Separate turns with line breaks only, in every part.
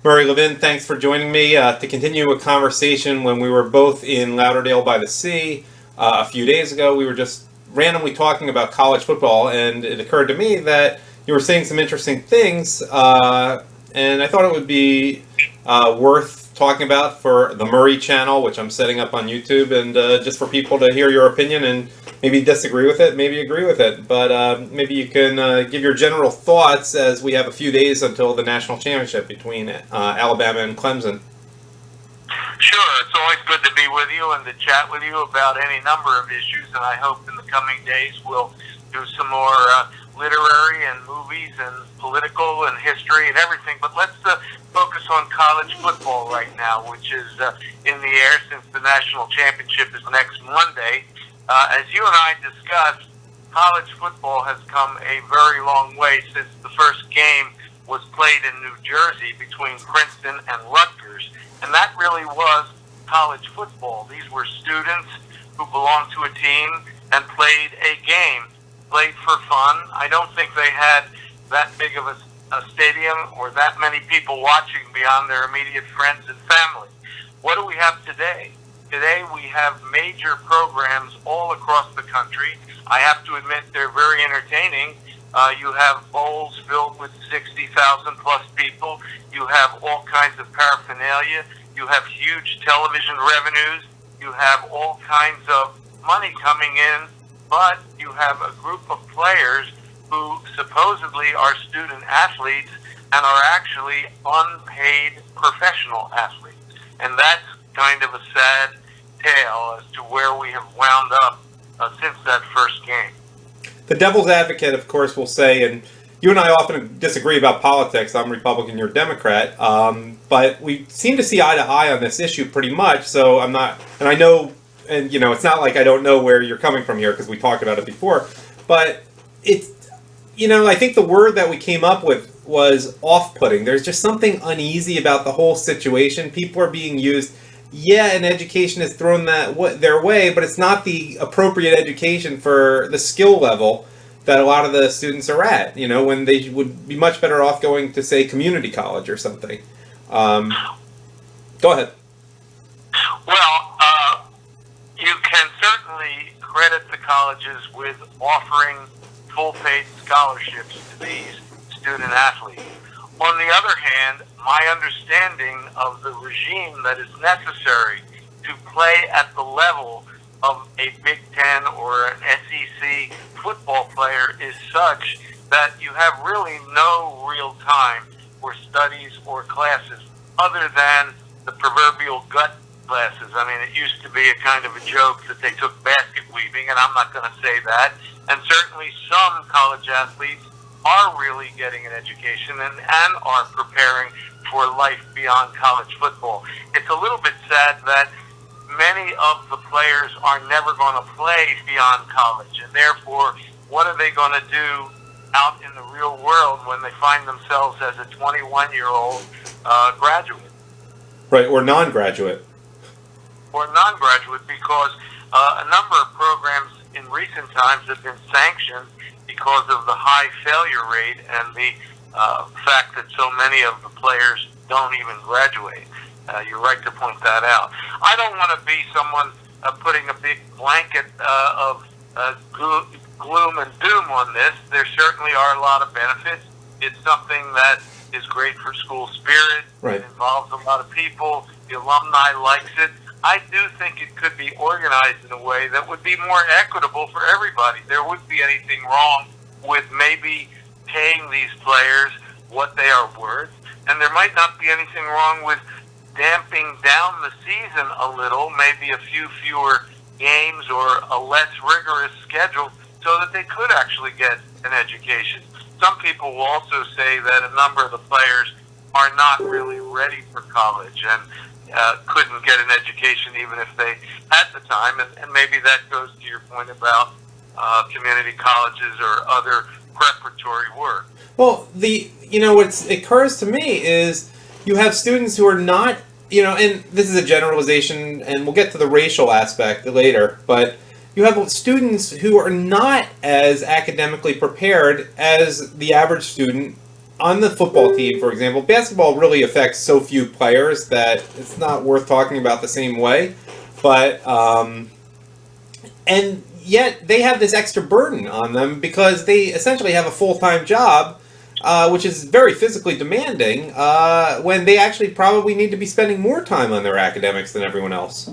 Murray, Levin, thanks for joining me to continue a conversation when we were both in Lauderdale by the Sea a few days ago. We were just randomly talking about college football, and it occurred to me that you were saying some interesting things, and I thought it would be worth talking about for the Murray channel, which I'm setting up on YouTube, and just for people to hear your opinion and maybe disagree with it, maybe agree with it. But maybe you can give your general thoughts as we have a few days until the national championship between Alabama and Clemson.
Sure, it's always good to be with you and to chat with you about any number of issues, and I hope in the coming days we'll do some more literary and movies and political and history and everything. But let's focus on college football right now, which is in the air since the national championship is next Monday. As you and I discussed, college football has come a very long way since the first game was played in New Jersey between Princeton and Rutgers. And that really was college football. These were students who belonged to a team and played a game, played for fun. I don't think they had that big of a stadium or that many people watching beyond their immediate friends and family. What do we have today? Today we have major programs all across the country. I have to admit they're very entertaining. You have bowls filled with 60,000 plus people. You have all kinds of paraphernalia. You have huge television revenues. You have all kinds of money coming in. But you have a group of players who supposedly are student athletes and are actually unpaid professional athletes. And that's kind of a sad tale as to where we have wound up since that first game.
The devil's advocate, of course, will say, and you and I often disagree about politics. I'm Republican, you're Democrat, but we seem to see eye to eye on this issue pretty much. So I'm not, and I know, and it's not like I don't know where you're coming from here because we talked about it before. But it's, I think the word that we came up with was off-putting. There's just something uneasy about the whole situation. People are being used. Yeah, and education is thrown their way, but it's not the appropriate education for the skill level that a lot of the students are at, when they would be much better off going to, say, community college or something. Go ahead.
Well, you can certainly credit the colleges with offering full-paid scholarships to these student athletes. On the other hand, my understanding of the regime that is necessary to play at the level of a Big Ten or an SEC football player is such that you have really no real time for studies or classes other than the proverbial gut classes. I mean, it used to be a kind of a joke that they took basket weaving, and I'm not going to say that. And certainly some college athletes are really getting an education and are preparing for life beyond college football. It's a little bit sad that many of the players are never going to play beyond college, and therefore, what are they going to do out in the real world when they find themselves as a 21-year-old graduate?
Right, or non-graduate.
Or non-graduate, because a number of programs in recent times have been sanctioned because of the high failure rate and the fact that so many of the players don't even graduate. You're right to point that out. I don't want to be someone putting a big blanket of gloom and doom on this. There certainly are a lot of benefits. It's something that is great for school spirit.
Right.
It involves a lot of people. The alumni likes it. I do think it could be organized in a way that would be more equitable for everybody. There wouldn't be anything wrong with maybe paying these players what they are worth, and there might not be anything wrong with damping down the season a little, maybe a few fewer games or a less rigorous schedule so that they could actually get an education. Some people will also say that a number of the players are not really ready for college and couldn't get an education even if they had the time, and maybe that goes to your point about community colleges or other preparatory work.
Well, what occurs to me is you have students who are not, and this is a generalization, and we'll get to the racial aspect later, but you have students who are not as academically prepared as the average student on the football team, for example, basketball really affects so few players that it's not worth talking about the same way. But, and yet they have this extra burden on them because they essentially have a full-time job, which is very physically demanding, when they actually probably need to be spending more time on their academics than everyone else.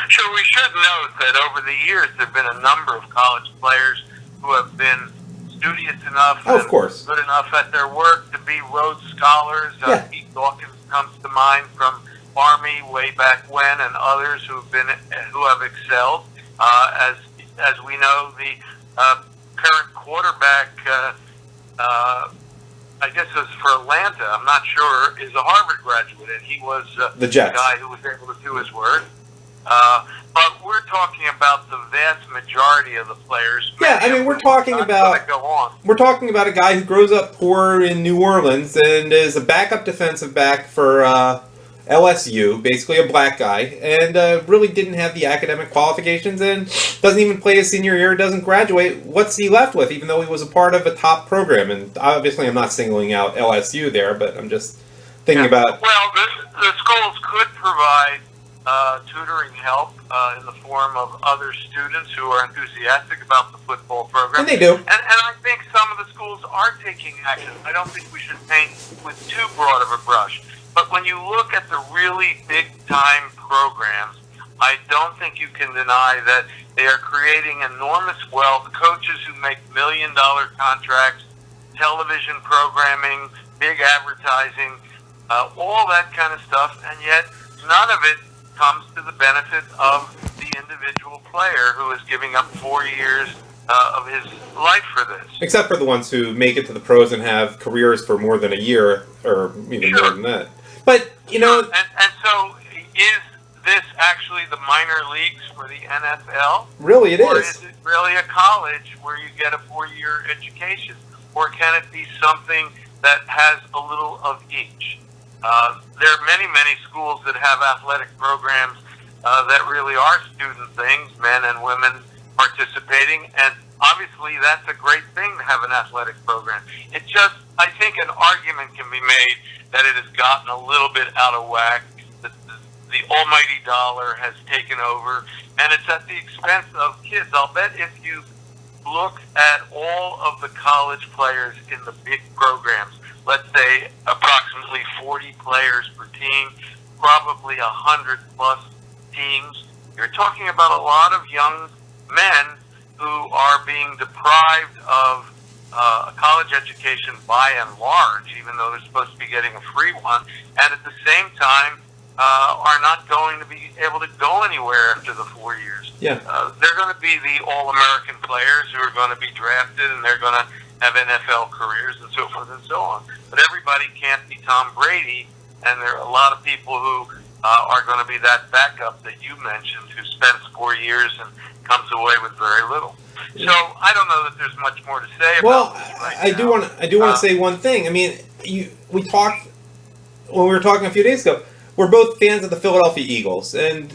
Sure, we should note that over the years there have been a number of college players who have been studious enough
Oh, of course.
good enough at their work to be Rhodes Scholars.
Yeah.
Pete Dawkins comes to mind from Army way back when, and others who have excelled. As we know, the current quarterback, I guess it was for Atlanta, I'm not sure, is a Harvard graduate, and he was
The Jets.
guy who was able to do his work. But we're talking about the vast majority of the players.
Yeah, I mean, we're talking about a guy who grows up poor in New Orleans and is a backup defensive back for LSU, basically a black guy, and really didn't have the academic qualifications and doesn't even play his senior year, doesn't graduate. What's he left with, even though he was a part of a top program? And obviously I'm not singling out LSU there, but I'm just thinking about...
Well, the schools could provide tutoring help in the form of other students who are enthusiastic about the football program.
And they do.
And I think some of the schools are taking action. I don't think we should paint with too broad of a brush. But when you look at the really big-time programs, I don't think you can deny that they are creating enormous wealth, coaches who make million-dollar contracts, television programming, big advertising, all that kind of stuff, and yet none of it comes to the benefit of the individual player who is giving up 4 years of his life for this.
Except for the ones who make it to the pros and have careers for more than a year, or even more than that. But, you know...
And so, is this actually the minor leagues for the NFL?
Really, it is.
Or is it really a college where you get a 4-year education? Or can it be something that has a little of each? There are many, many schools that have athletic programs that really are student things, men and women participating, and obviously that's a great thing to have an athletic program. It just, I think an argument can be made that it has gotten a little bit out of whack, that the almighty dollar has taken over, and it's at the expense of kids. I'll bet if you look at all of the college players in the big programs, let's say approximately 40 players per team, probably 100 plus teams, you're talking about a lot of young men who are being deprived of a college education by and large, even though they're supposed to be getting a free one, and at the same time are not going to be able to go anywhere after the 4 years.
Yeah.
They're going to be the All-American players who are going to be drafted, and they're going to have NFL careers and so forth and so on. But everybody can't be Tom Brady, and there are a lot of people who are going to be that backup that you mentioned who spends 4 years and comes away with very little. So I don't know that there's much more to say about this right
I do want to say one thing. I mean, we talked when we were talking a few days ago. We're both fans of the Philadelphia Eagles, and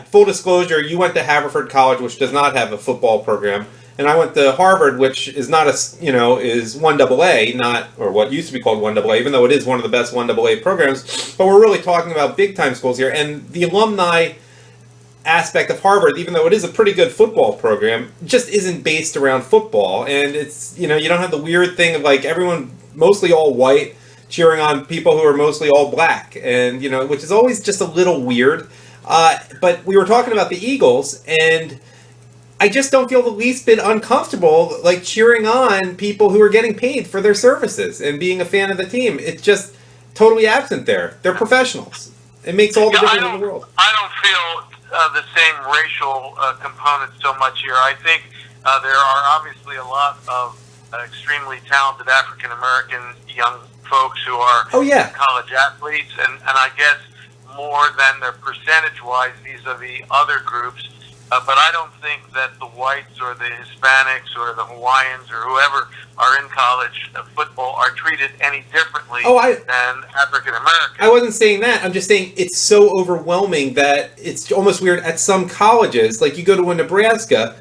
full disclosure, you went to Haverford College, which does not have a football program, and I went to Harvard, which is not is 1AA, not, or what used to be called 1AA, even though it is one of the best 1AA programs. But we're really talking about big time schools here, and the alumni aspect of Harvard, even though it is a pretty good football program, just isn't based around football. And it's, you don't have the weird thing of like everyone mostly all white cheering on people who are mostly all black, and which is always just a little weird. But we were talking about the Eagles, and I just don't feel the least bit uncomfortable like cheering on people who are getting paid for their services and being a fan of the team. It's just totally absent there. They're professionals. It makes all the difference in the world.
I don't feel the same racial component so much here. I think there are obviously a lot of extremely talented African American young folks who are college athletes, and I guess more than their percentage-wise vis-a-vis other groups. But I don't think that the whites or the Hispanics or the Hawaiians or whoever are in college football are treated any differently than African Americans.
I wasn't saying that. I'm just saying it's so overwhelming that it's almost weird at some colleges. Like you go to a Nebraska,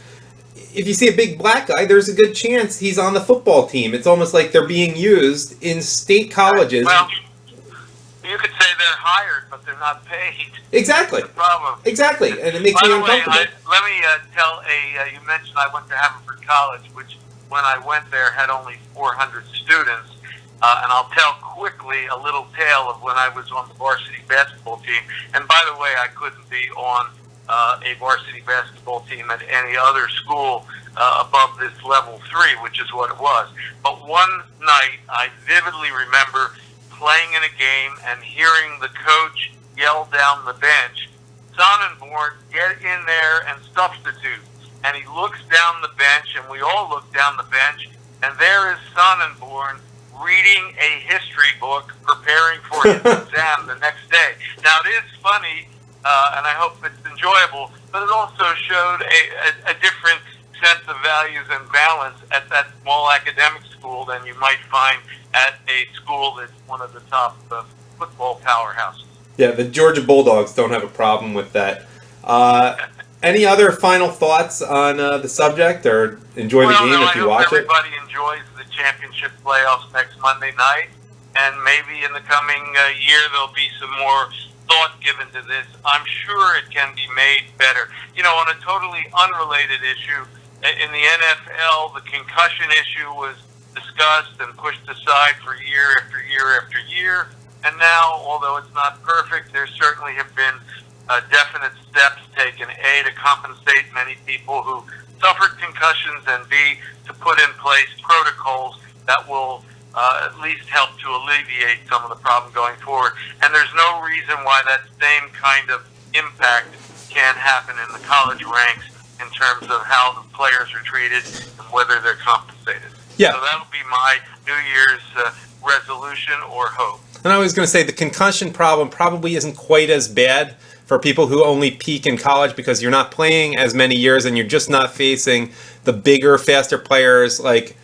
if you see a big black guy, there's a good chance he's on the football team. It's almost like they're being used in state colleges.
Well, you could say they're hired, but they're not paid.
Exactly.
That's the problem.
Exactly, and it makes me uncomfortable.
Let me tell you mentioned I went to Haverford College, which when I went there had only 400 students. And I'll tell quickly a little tale of when I was on the varsity basketball team. And by the way, I couldn't be on a varsity basketball team at any other school above this level 3, which is what it was. But one night, I vividly remember playing in a game and hearing the coach yell down the bench, "Sonnenborn, get in there and substitute." And he looks down the bench, and we all look down the bench, and there is Sonnenborn reading a history book, preparing for his exam the next day. Now, it is funny, and I hope it's enjoyable, but it also showed a different sense of values and balance at that small academic school than you might find at a school that's one of the top football powerhouses.
Yeah, the Georgia Bulldogs don't have a problem with that. Any other final thoughts on the subject, or enjoy the game if you watch it?
Everybody enjoys the championship playoffs next Monday night, and maybe in the coming year there'll be some more thought given to this. I'm sure it can be made better. You know, on a totally unrelated issue, in the NFL, the concussion issue was discussed and pushed aside for year after year after year, and now, although it's not perfect, there certainly have been definite steps taken, A, to compensate many people who suffered concussions, and B, to put in place protocols that will at least help to alleviate some of the problem going forward. And there's no reason why that same kind of impact can't happen in the college ranks in terms of how the players are treated and whether they're compensated.
Yeah.
So that'll be my New Year's resolution or hope.
And I was going to say the concussion problem probably isn't quite as bad for people who only peak in college, because you're not playing as many years and you're just not facing the bigger, faster players like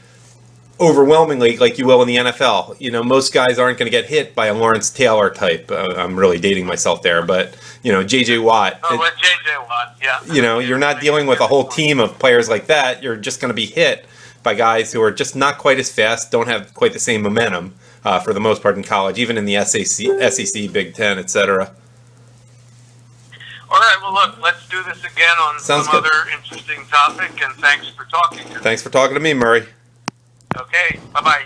overwhelmingly like you will in the NFL. You know, most guys aren't going to get hit by a Lawrence Taylor type. I'm really dating myself there, but you know, J.J. Watt.
J.J. Watt, yeah.
You know, you're not dealing with a whole team of players like that. You're just going to be hit by guys who are just not quite as fast, don't have quite the same momentum for the most part in college, even in the SEC, Big Ten, etc.
All right, well, look, let's do this again on some other interesting topic, and thanks for talking to me.
Thanks for talking to me, Murray.
Okay, bye-bye.